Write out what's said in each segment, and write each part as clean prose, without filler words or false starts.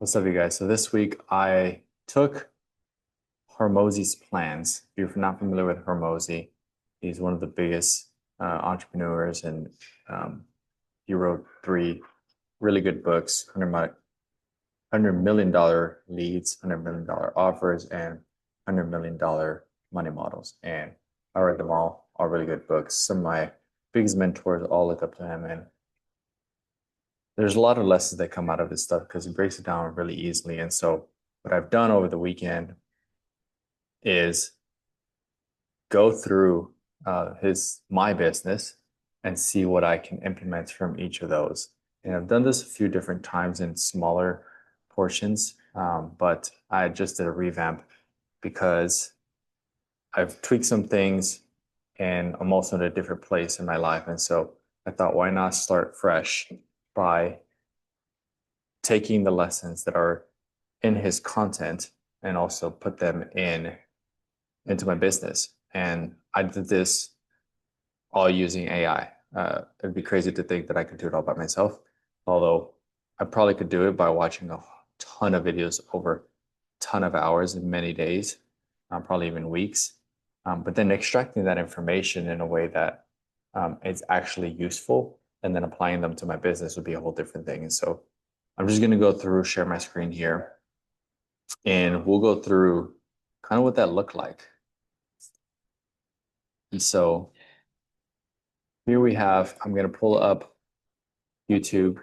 What's up, you guys? So this week I took Hormuz's plans. If you're not familiar with Hormozi, he's one of the biggest entrepreneurs, and he wrote three really good books: $100 million leads, $100 million offers, and $100 million money models. And I read them all really good books. Some of my biggest mentors all look up to him, and there's a lot of lessons that come out of this stuff because he breaks it down really easily. And so what I've done over the weekend is go through my business and see what I can implement from each of those. And I've done this a few different times in smaller portions, but I just did a revamp because I've tweaked some things and I'm also in a different place in my life. And so I thought, why not start fresh by taking the lessons that are in his content and also put them into my business. And I did this all using AI. It'd be crazy to think that I could do it all by myself, although I probably could do it by watching a ton of videos over a ton of hours in many days, probably even weeks. But then extracting that information in a way that is actually useful and then applying them to my business would be a whole different thing. And so I'm just going to go through, share my screen here, and we'll go through kind of what that looked like. And so here we have, I'm going to pull up YouTube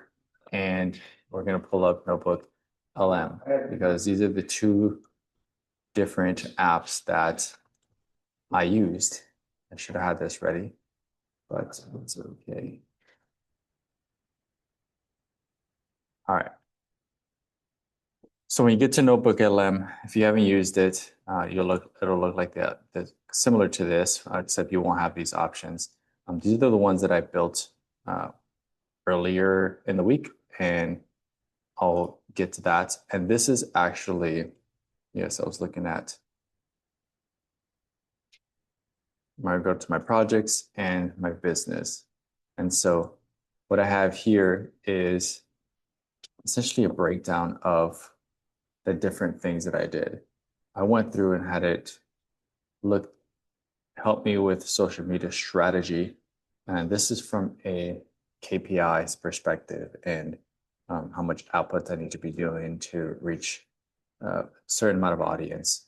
and we're going to pull up NotebookLM because these are the two different apps that I used. I should have had this ready, but it's okay. All right. So when you get to NotebookLM, if you haven't used it, it'll look like similar to this, except you won't have these options. These are the ones that I built earlier in the week, and I'll get to that. And this is actually, yes, I was looking at go to my projects and my business. And so what I have here is essentially a breakdown of the different things that I did. I went through and had it help me with social media strategy. And this is from a KPIs perspective and how much output I need to be doing to reach a certain amount of audience.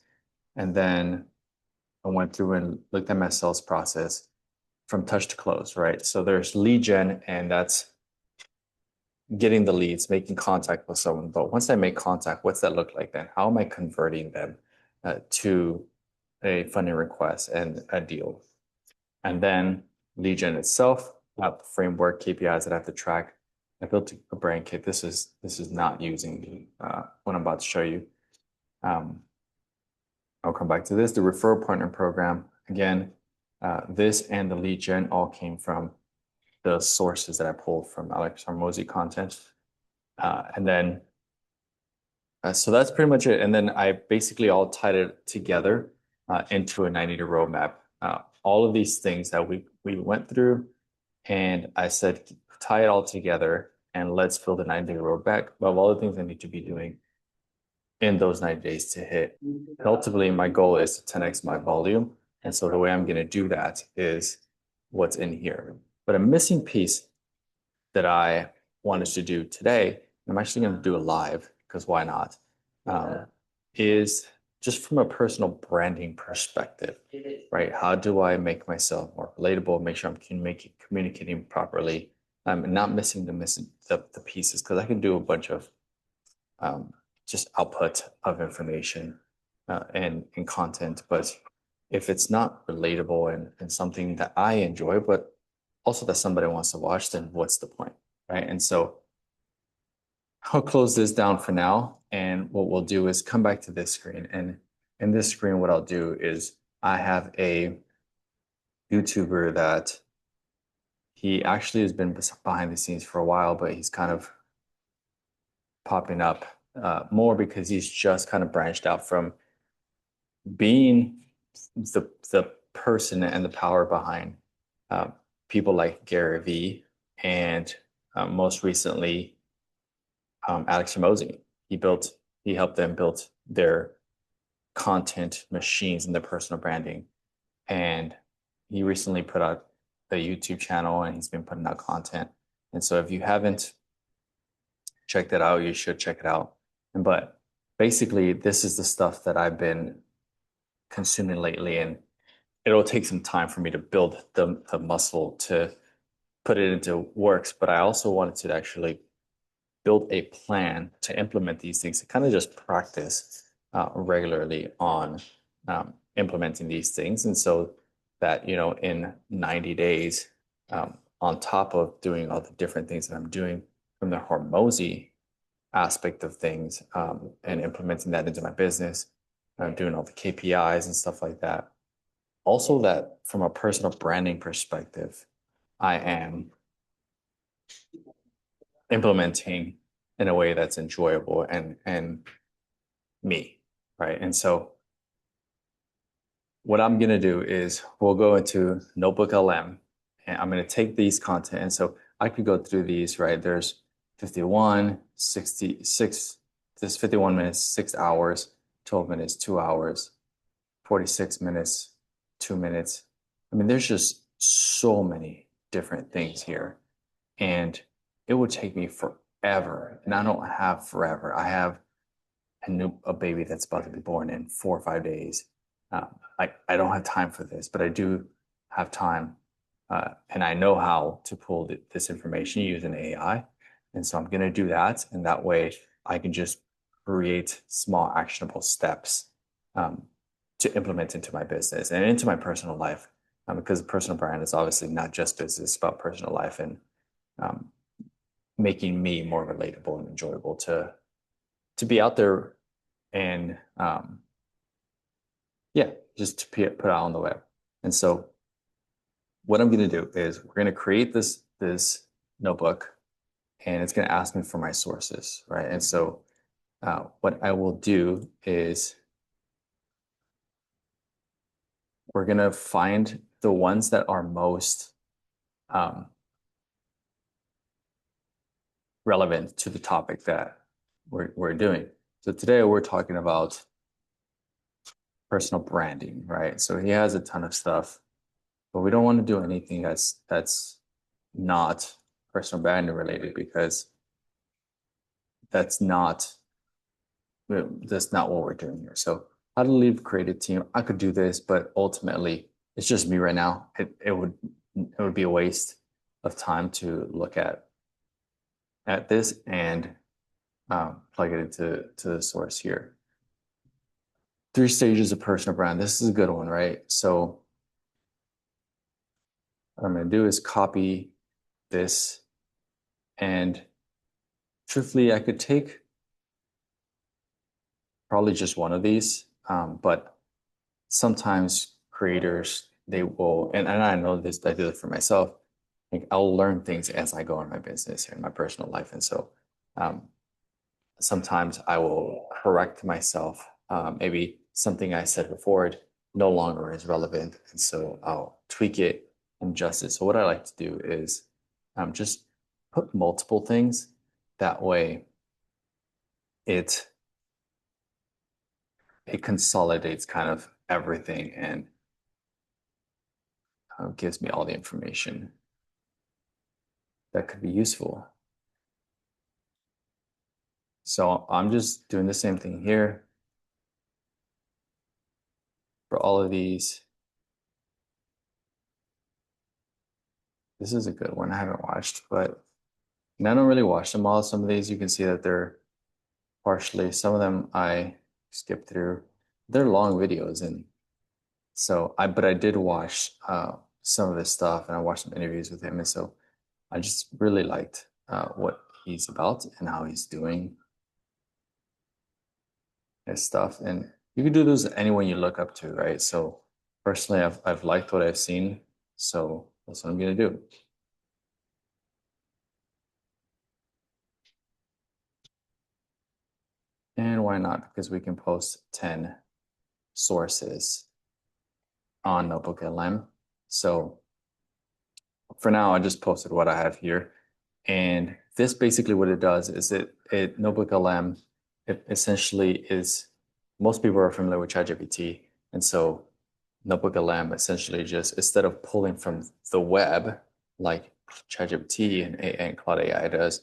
And then I went through and looked at my sales process from touch to close, right? So there's lead gen, and that's getting the leads, making contact with someone. But once I make contact, what's that look like then? How am I converting them to a funding request and a deal? And then lead gen itself, the framework, KPIs that I have to track. I built a brand kit. This is not using what I'm about to show you. I'll come back to this. The referral partner program, again, this and the lead gen all came from the sources that I pulled from Alex Hormozi content. And then, so that's pretty much it. And then I basically all tied it together into a 90-day roadmap. All of these things that we went through, and I said, tie it all together and let's build a 90-day roadmap of all the things I need to be doing in those 90 days to hit. And ultimately, my goal is to 10x my volume. And so the way I'm going to do that is what's in here. But a missing piece that I wanted to do today, I'm actually going to do it live because why not, is just from a personal branding perspective, right? How do I make myself more relatable, make sure I'm communicating properly, and not missing the pieces, because I can do a bunch of just output of information and content, but if it's not relatable and something that I enjoy, but also that somebody wants to watch, then what's the point, right? And so I'll close this down for now. And what we'll do is come back to this screen. And in this screen, what I'll do is I have a YouTuber that he actually has been behind the scenes for a while, but he's kind of popping up more because he's just kind of branched out from being the person and the power behind people like Gary Vee and most recently Alex Hormozi. he helped them build their content machines and their personal branding. And he recently put out a YouTube channel and he's been putting out content. And so if you haven't checked it out, you should check it out. But basically, this is the stuff that I've been consuming lately, and it'll take some time for me to build the muscle to put it into works. But I also wanted to actually build a plan to implement these things, to kind of just practice regularly on implementing these things. And so that, in 90 days, on top of doing all the different things that I'm doing from the Hormozy aspect of things, and implementing that into my business, doing all the KPIs and stuff like that. Also, that from a personal branding perspective, I am implementing in a way that's enjoyable and me, right? And so what I'm gonna do is we'll go into NotebookLM, and I'm gonna take these content. And so I could go through these, right? There's 51, 66, there's 51 minutes, 6 hours, 12 minutes, 2 hours, 46 minutes, 2 minutes. I mean, there's just so many different things here. And it would take me forever. And I don't have forever. I have a baby that's about to be born in 4 or 5 days. I don't have time for this, but I do have time. And I know how to pull this information using AI. And so I'm going to do that. And that way I can just create small actionable steps to implement into my business and into my personal life. Because personal brand is obviously not just business, it's about personal life and making me more relatable and enjoyable to be out there and just to put out on the web. And so what I'm going to do is we're going to create this notebook, and it's going to ask me for my sources, right? And so what I will do is we're going to find the ones that are most relevant to the topic that we're doing. So today we're talking about personal branding, right? So he has a ton of stuff, but we don't want to do anything that's not personal branding related, because that's not what we're doing here. So how to lead a creative team. I could do this, but ultimately it's just me right now. It would be a waste of time to look at this and plug it into the source here. 3 stages of personal brand. This is a good one, right? So what I'm going to do is copy this, and truthfully, I could take probably just one of these, but sometimes creators, they will, and I know this, I do it for myself, like I'll learn things as I go in my business and my personal life. And so sometimes I will correct myself. Maybe something I said before it no longer is relevant. And so I'll tweak it and adjust it. So what I like to do is just put multiple things. That way it consolidates kind of everything and gives me all the information that could be useful. So I'm just doing the same thing here for all of these. This is a good one I haven't watched, but I don't really watch them all. Some of these you can see that they're partially, some of them I skipped through. They're long videos, and so but I did watch some of his stuff, and I watched some interviews with him, and so I just really liked what he's about and how he's doing his stuff. And you can do those anyone you look up to, right? So personally, I've liked what I've seen, so that's what I'm gonna do. And why not? Because we can post 10 sources on NotebookLM. So for now, I just posted what I have here. And this basically what it does is it NotebookLM, it essentially is, most people are familiar with ChatGPT. And so NotebookLM essentially just, instead of pulling from the web, like ChatGPT and AI and Claude AI does,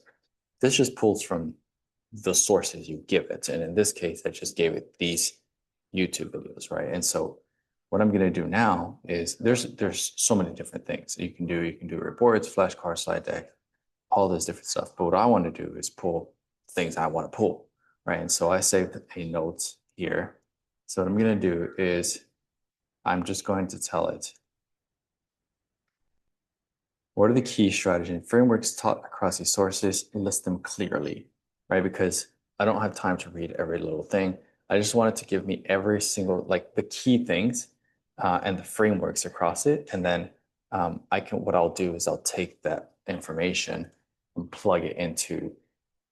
this just pulls from the sources you give it. And in this case, I just gave it these YouTube videos, right? And so what I'm going to do now is there's so many different things you can do. You can do reports, flashcards, slide deck, all this different stuff. But what I want to do is pull things I want to pull, right? And so I saved a note here. So what I'm going to do is I'm just going to tell it, what are the key strategy and frameworks taught across these sources? List them clearly, right? Because I don't have time to read every little thing. I just want it to give me every single, like the key things and the frameworks across it. And then what I'll do is I'll take that information and plug it into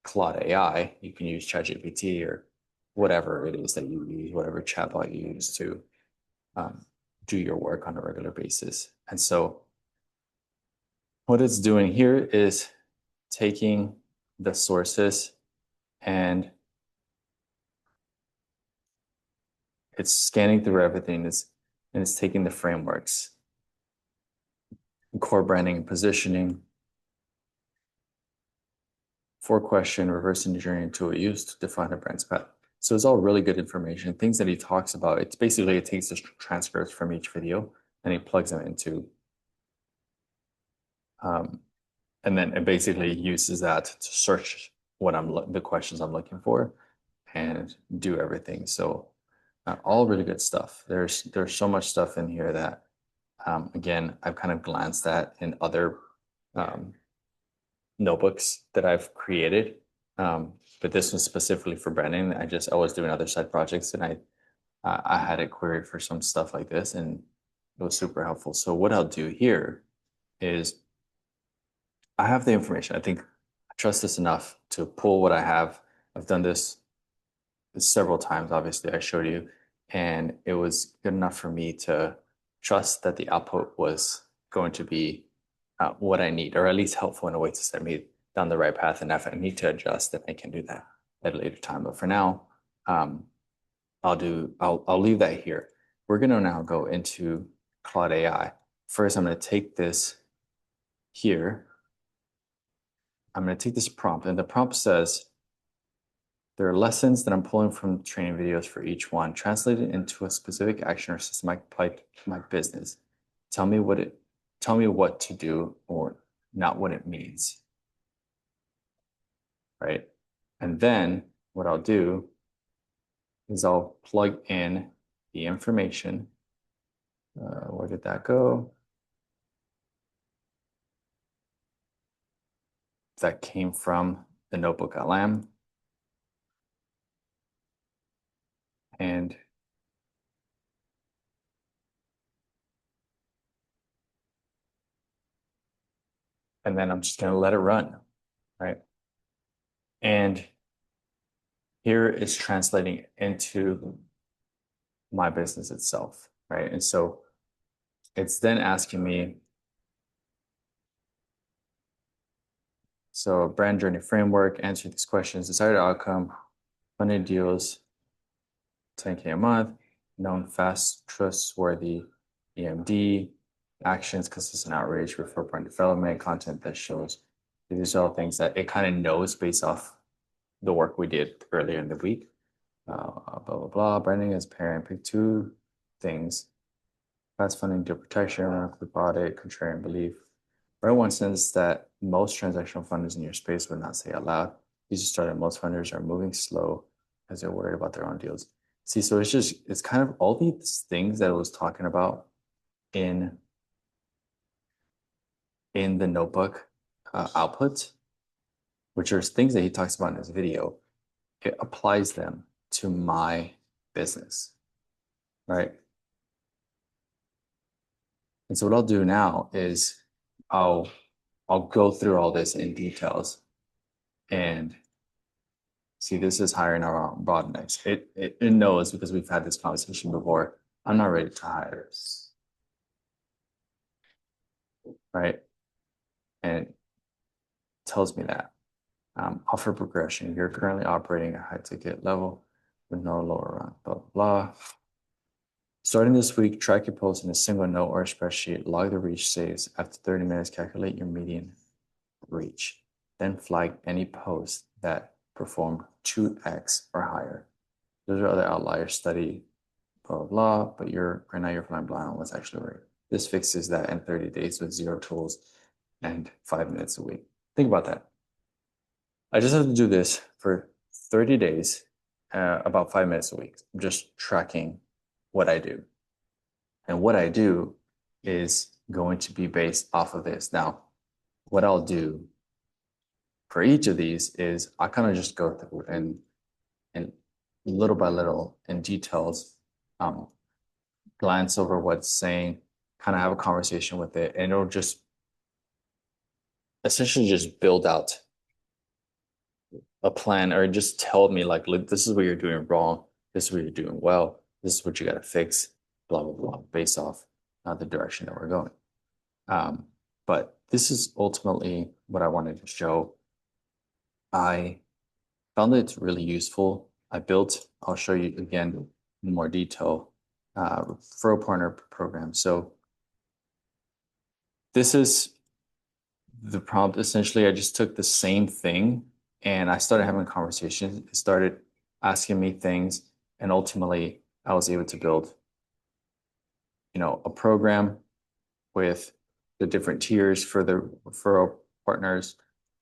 Claude AI. You can use ChatGPT or whatever it is that you use, whatever chatbot you use to do your work on a regular basis. And so what it's doing here is taking the sources and it's scanning through everything and it's taking the frameworks, core branding and positioning, 4-question reverse engineering tool used to define a brand's path. So it's all really good information, things that he talks about. It's basically, it takes the transcripts from each video and he plugs them into, and then it basically uses that to search what the questions I'm looking for and do everything. So all really good stuff. There's so much stuff in here that, again, I've kind of glanced at in other notebooks that I've created. But this was specifically for branding. I was doing other side projects and I had it queried for some stuff like this and it was super helpful. So what I'll do here is I have the information. I think I trust this enough to pull what I have. I've done this several times, obviously, I showed you, and it was good enough for me to trust that the output was going to be what I need, or at least helpful in a way to set me down the right path. And if I need to adjust, then I can do that at a later time. But for now, I'll leave that here. We're going to now go into Claude AI. First, I'm going to take this here. I'm going to take this prompt, and the prompt says, there are lessons that I'm pulling from training videos for each one, translated into a specific action or system I apply to my business. Tell me what to do or not what it means, right? And then what I'll do is I'll plug in the information. Where did that go? That came from the NotebookLM. And then I'm just going to let it run, right? And here it's translating into my business itself, right? And so it's then asking me, so brand journey framework, answer these questions, desired outcome, funded deals, 10K a month, known, fast, trustworthy, EMD, actions, consistent outreach, refer point development, content that shows. These are all things that it kind of knows based off the work we did earlier in the week. Blah, blah, blah. Branding as parent. Pick 2 things. Fast funding, deal protection, quick audit, contrarian belief. Write one sentence that most transactional funders in your space would not say out loud. These started, most funders are moving slow as they're worried about their own deals. See, so it's kind of all these things that I was talking about in the notebook output, which are things that he talks about in his video. It applies them to my business, right? And so what I'll do now is I'll go through all this in details and see, this is hiring our bottlenecks. It knows, because we've had this conversation before, I'm not ready to hire, right? And it tells me that. Offer progression. You're currently operating at high ticket level with no lower run, blah, blah, blah. Starting this week, track your posts in a single note or a spreadsheet, log the reach saves. After 30 minutes, calculate your median reach. Then flag any post that performed 2x or higher. Those are other outliers. Study, blah, blah, blah, but right now you're flying blind on what's actually right. This fixes that in 30 days with 0 tools and 5 minutes a week. Think about that. I just have to do this for 30 days, about 5 minutes a week. I'm just tracking what I do. And what I do is going to be based off of this. Now, what I'll do for each of these is I kind of just go through and little by little in details, glance over what's saying, kind of have a conversation with it, and it'll just essentially just build out a plan or just tell me like, look, this is what you're doing wrong. This is what you're doing well. This is what you got to fix, blah, blah, blah, based off the direction that we're going. But this is ultimately what I wanted to show. I found it really useful. I'll show you again in more detail, referral partner program. So this is the prompt. Essentially, I just took the same thing and I started having conversations. It started asking me things, and ultimately I was able to build, a program with the different tiers for the referral partners,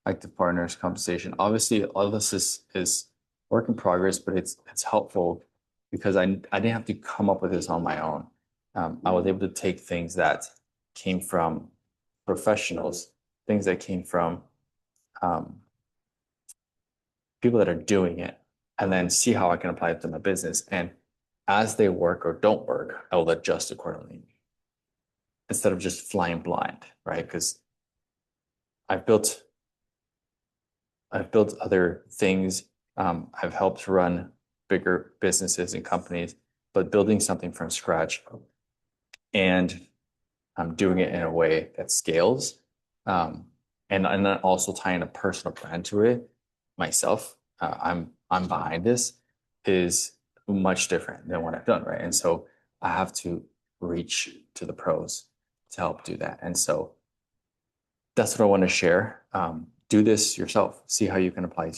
active partners, compensation. Obviously, all of this is work in progress, but it's helpful because I didn't have to come up with this on my own. I was able to take things that came from professionals, things that came from people that are doing it, and then see how I can apply it to my business. And as they work or don't work, I will adjust accordingly instead of just flying blind, right? Because I've built other things. I've helped run bigger businesses and companies, but building something from scratch and I'm doing it in a way that scales, and then also tying a personal brand to it myself. I'm behind this is much different than what I've done, right? And so I have to reach to the pros to help do that. And so that's what I want to share. Do this yourself. See how you can apply it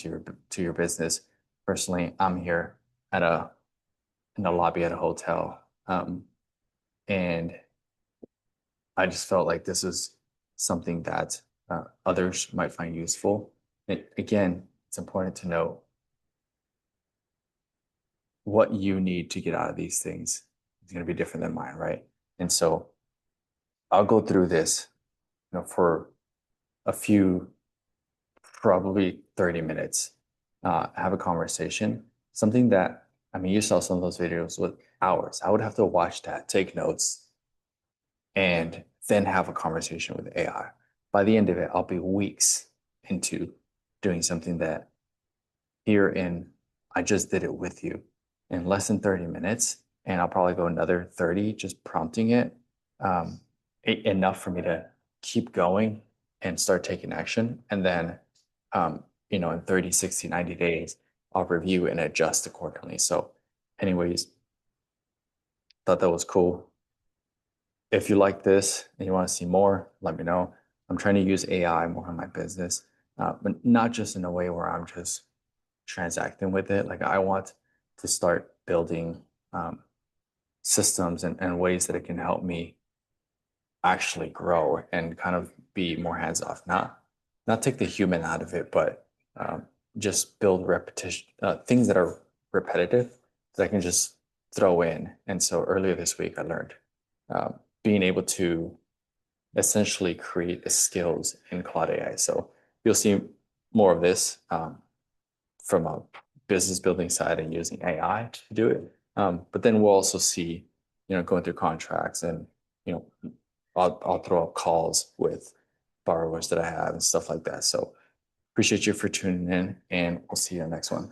to your business. Personally, I'm here in the lobby at a hotel, and I just felt like this is something that others might find useful. And again, it's important to know what you need to get out of these things is going to be different than mine, right? And so I'll go through this, for a few, probably 30 minutes, have a conversation, something that, you saw some of those videos with hours. I would have to watch that, take notes, and then have a conversation with AI. By the end of it, I'll be weeks into doing something that I just did it with you in less than 30 minutes, and I'll probably go another 30 just prompting it, enough for me to keep going and start taking action. And then, in 30, 60, 90 days, I'll review and adjust accordingly. So anyways, thought that was cool. If you like this and you want to see more, let me know. I'm trying to use AI more in my business, but not just in a way where I'm just transacting with it. Like I want to start building systems and ways that it can help me actually grow and kind of be more hands off. Not take the human out of it, but just build repetition, things that are repetitive that I can just throw in. And so earlier this week, I learned being able to essentially create the skills in Claude AI. So you'll see more of this from a business building side and using AI to do it. But then we'll also see, going through contracts and, I'll throw up calls with borrowers that I have and stuff like that. So appreciate you for tuning in, and we'll see you in the next one.